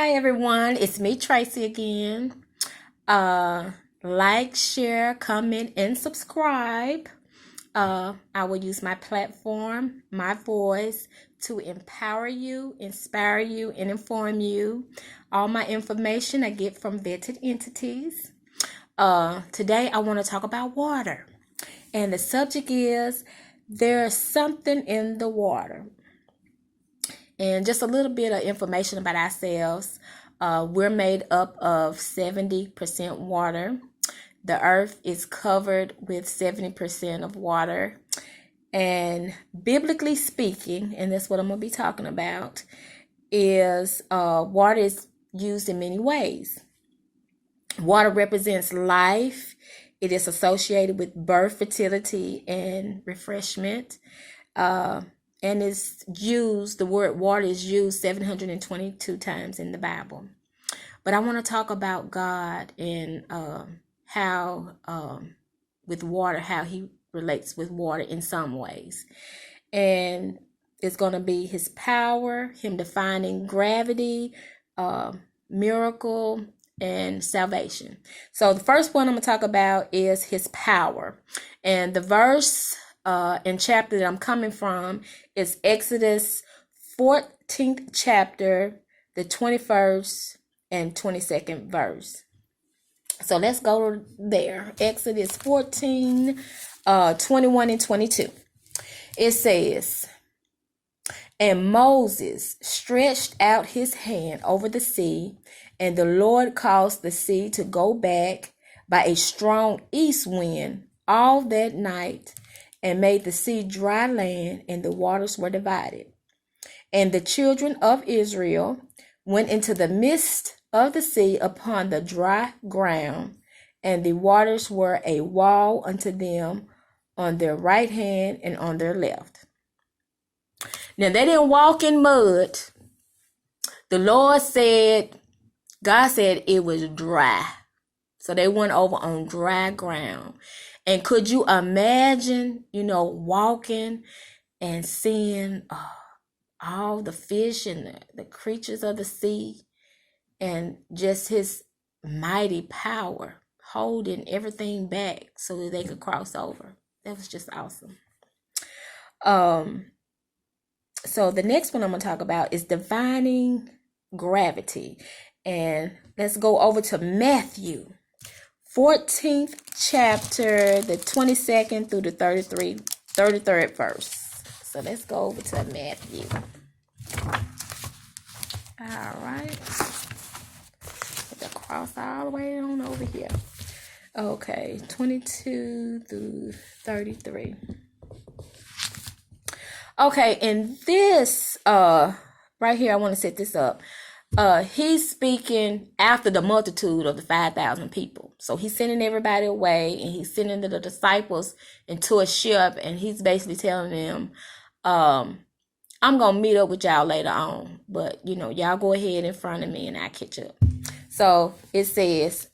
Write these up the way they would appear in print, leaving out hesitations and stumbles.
Hi everyone, it's me Tracy again. Like, share, comment, and subscribe. I will use my platform, my voice, to empower you, inspire you, and inform you. All my information I get from vetted entities. Today I want to talk about water. And the subject is there's something in the water. And just a little bit of information about ourselves. We're made up of 70% water. The earth is covered with 70% of water. And biblically speaking, and that's what I'm going to be talking about, is water is used in many ways. Water represents life. It is associated with birth, fertility, and refreshment. And it's used, the word water is used 722 times in the Bible. But I want to talk about God and how, with water, how he relates with water in some ways. And it's going to be his power, him defining gravity, miracle, and salvation. So the first one I'm going to talk about is his power. And the verse and chapter that I'm coming from is Exodus 14th chapter, the 21st and 22nd verse. So let's go there. Exodus 14, 21 and 22. It says, "And Moses stretched out his hand over the sea, and the Lord caused the sea to go back by a strong east wind all that night, and made the sea dry land, and the waters were divided. And the children of Israel went into the midst of the sea upon the dry ground, and the waters were a wall unto them on their right hand and on their left." Now they didn't walk in mud. The Lord said, God said it was dry. So they went over on dry ground. And could you imagine, walking and seeing all the fish and the creatures of the sea, and just his mighty power holding everything back so that they could cross over? That was just awesome. So the next one I'm going to talk about is defying gravity. And let's go over to Mathew 14th chapter, the 22nd through the 33rd verse. So let's go over to Matthew. All right. Put the cross all the way on over here. Okay, 22 through 33. Okay, and this, right here, I want to set this up. He's speaking after the multitude of the 5,000 people. So he's sending everybody away, and he's sending the disciples into a ship, and he's basically telling them, I'm going to meet up with y'all later on, but y'all go ahead in front of me and I'll catch up. So it says,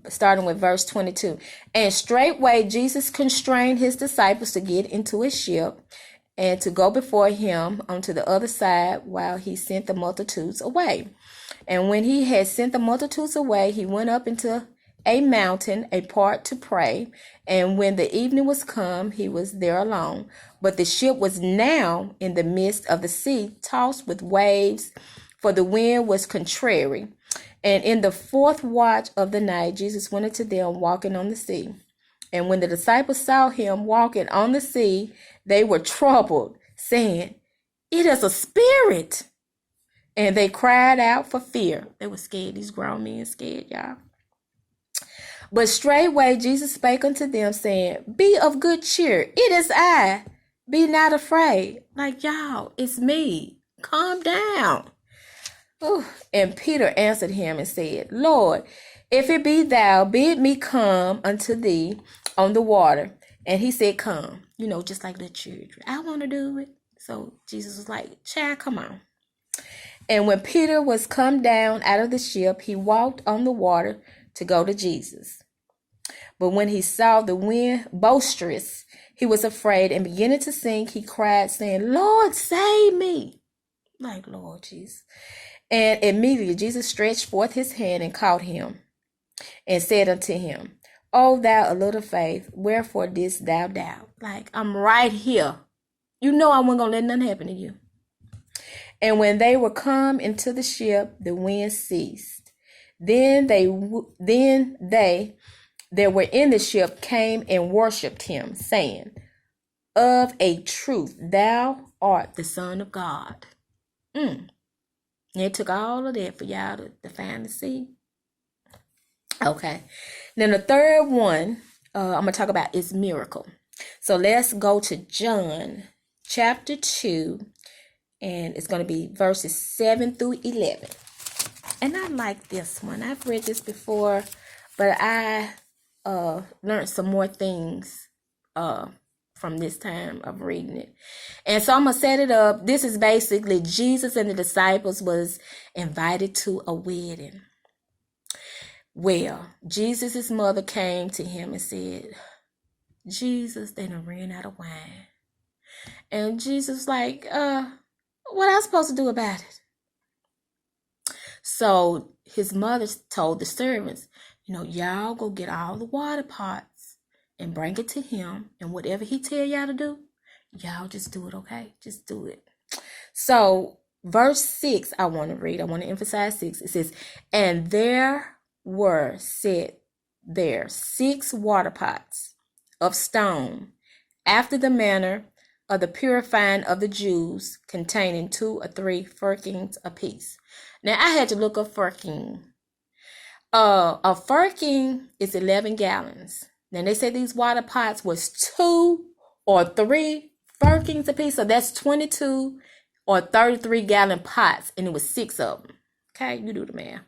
starting with verse 22, "And straightway Jesus constrained his disciples to get into a ship and to go before him onto the other side while he sent the multitudes away. And when he had sent the multitudes away, he went up into a mountain apart to pray. And when the evening was come, he was there alone. But the ship was now in the midst of the sea, tossed with waves, for the wind was contrary. And in the fourth watch of the night, Jesus went unto them walking on the sea. And when the disciples saw him walking on the sea, they were troubled, saying, It is a spirit. And they cried out for fear." They were scared. These grown men scared, y'all. "But straightway Jesus spake unto them, saying, Be of good cheer. It is I. Be not afraid." Like, y'all, it's me. Calm down. Ooh. And Peter answered him and said, "Lord, if it be thou, bid me come unto thee on the water." And he said, "Come." Just like the children. I want to do it. So Jesus was like, "Child, come on." And when Peter was come down out of the ship, he walked on the water to go to Jesus. But when he saw the wind boisterous, he was afraid, and beginning to sink, he cried, saying, "Lord, save me." Like, Lord Jesus. And immediately Jesus stretched forth his hand and caught him and said unto him, O thou of little faith, wherefore didst thou doubt? Like, I'm right here. You know I wasn't going to let nothing happen to you. And when they were come into the ship, the wind ceased. Then they that were in the ship came and worshipped him, saying, Of a truth, thou art the Son of God. It took all of that for y'all to find the sea. Okay. Then the third one I'm going to talk about is miracle. So let's go to John chapter 2, and it's going to be verses 7 through 11. And I like this one. I've read this before, but I learned some more things from this time of reading it. And so I'm going to set it up. This is basically Jesus and the disciples was invited to a wedding. Well, Jesus' mother came to him and said, Jesus, they done ran out of wine. And Jesus like, what am I supposed to do about it? So his mother told the servants, y'all go get all the water pots and bring it to him. And whatever he tell y'all to do, y'all just do it, okay? Just do it. So verse 6, I want to read. I want to emphasize 6. It says, and there were set there 6 water pots of stone, after the manner of the purifying of the Jews, containing 2 or 3 firkins apiece. Now, I had to look up firkin. A firkin is 11 gallons. Now, they say these water pots was 2 or 3 firkins apiece, so that's 22 or 33 gallon pots, and it was 6 of them. Okay, you do the math.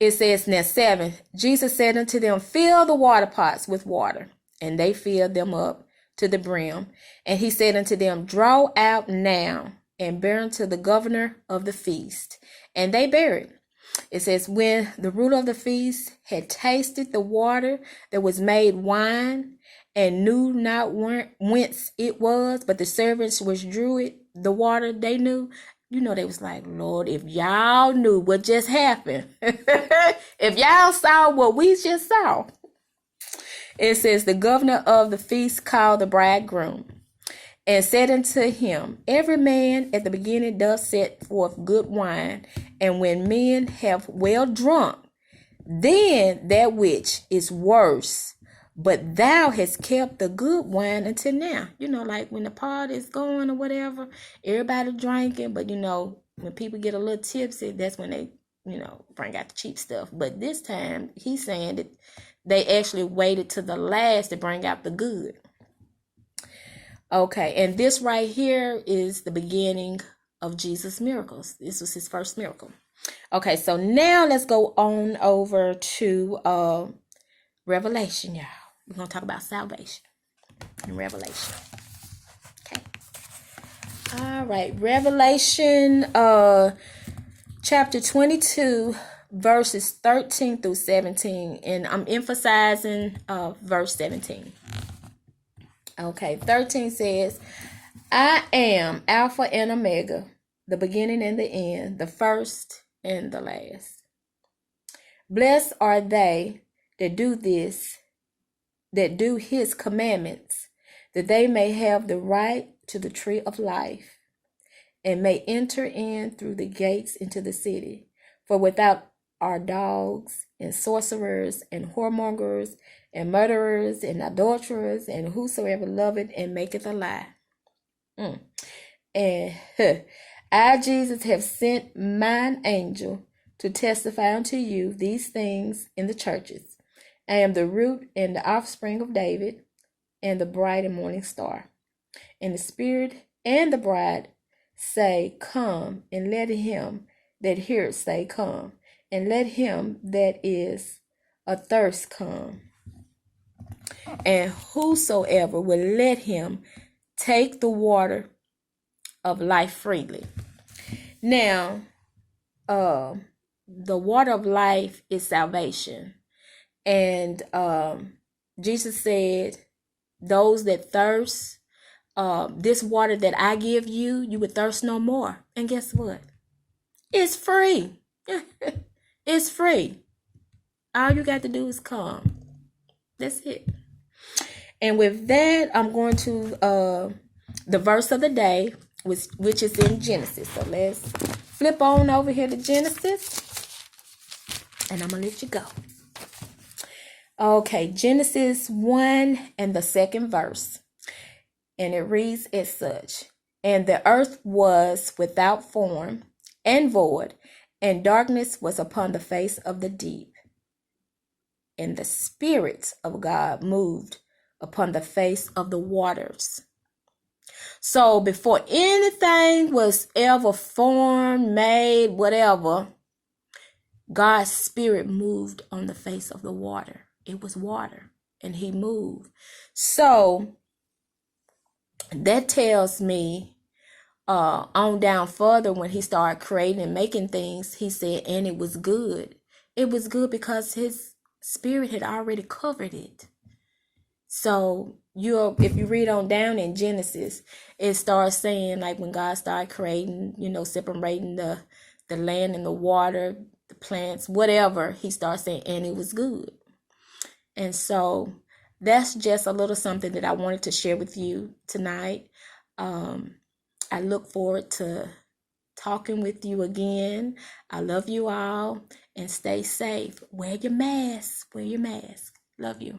It says, now 7, Jesus said unto them, fill the water pots with water. And they filled them up to the brim. And he said unto them, draw out now, and bear unto the governor of the feast. And they bare it. It says, when the ruler of the feast had tasted the water that was made wine, and knew not whence it was, but the servants which drew it, the water they knew, they was like, Lord, if y'all knew what just happened, if y'all saw what we just saw. It says, the governor of the feast called the bridegroom and said unto him, every man at the beginning does set forth good wine, and when men have well drunk, then that which is worse. But thou hast kept the good wine until now. Like when the party is going or whatever, everybody drinking, but when people get a little tipsy, that's when they, bring out the cheap stuff. But this time, he's saying that they actually waited to the last to bring out the good. Okay, and this right here is the beginning of Jesus' miracles. This was his first miracle. Okay, so now let's go on over to Revelation, y'all. We're going to talk about salvation in Revelation. Okay. All right. Revelation chapter 22, verses 13 through 17. And I'm emphasizing verse 17. Okay. 13 says, I am Alpha and Omega, the beginning and the end, the first and the last. Blessed are they that do his commandments, that they may have the right to the tree of life, and may enter in through the gates into the city. For without are dogs, and sorcerers, and whoremongers, and murderers, and adulterers, and whosoever loveth and maketh a lie. And I, Jesus, have sent mine angel to testify unto you these things in the churches. I am the root and the offspring of David, and the bright and morning star. And the Spirit and the bride say, come, and let him that heareth say, come, and let him that is athirst come. And whosoever will let him take the water of life freely. Now, the water of life is salvation. And Jesus said, those that thirst, this water that I give you, you would thirst no more. And guess what? It's free. It's free. All you got to do is come. That's it. And with that, I'm going to the verse of the day, which is in Genesis. So let's flip on over here to Genesis. And I'm going to let you go. Okay, Genesis 1 and the second verse. And it reads as such. And the earth was without form and void, and darkness was upon the face of the deep. And the Spirit of God moved upon the face of the waters. So before anything was ever formed, made, whatever, God's Spirit moved on the face of the water. It was water, and he moved. So that tells me on down further, when he started creating and making things, he said, and it was good. It was good because his Spirit had already covered it. So if you read on down in Genesis, it starts saying, like, when God started creating, separating the land and the water, the plants, whatever, he starts saying, and it was good. And so that's just a little something that I wanted to share with you tonight. I look forward to talking with you again. I love you all, and stay safe. Wear your mask. Wear your mask. Love you.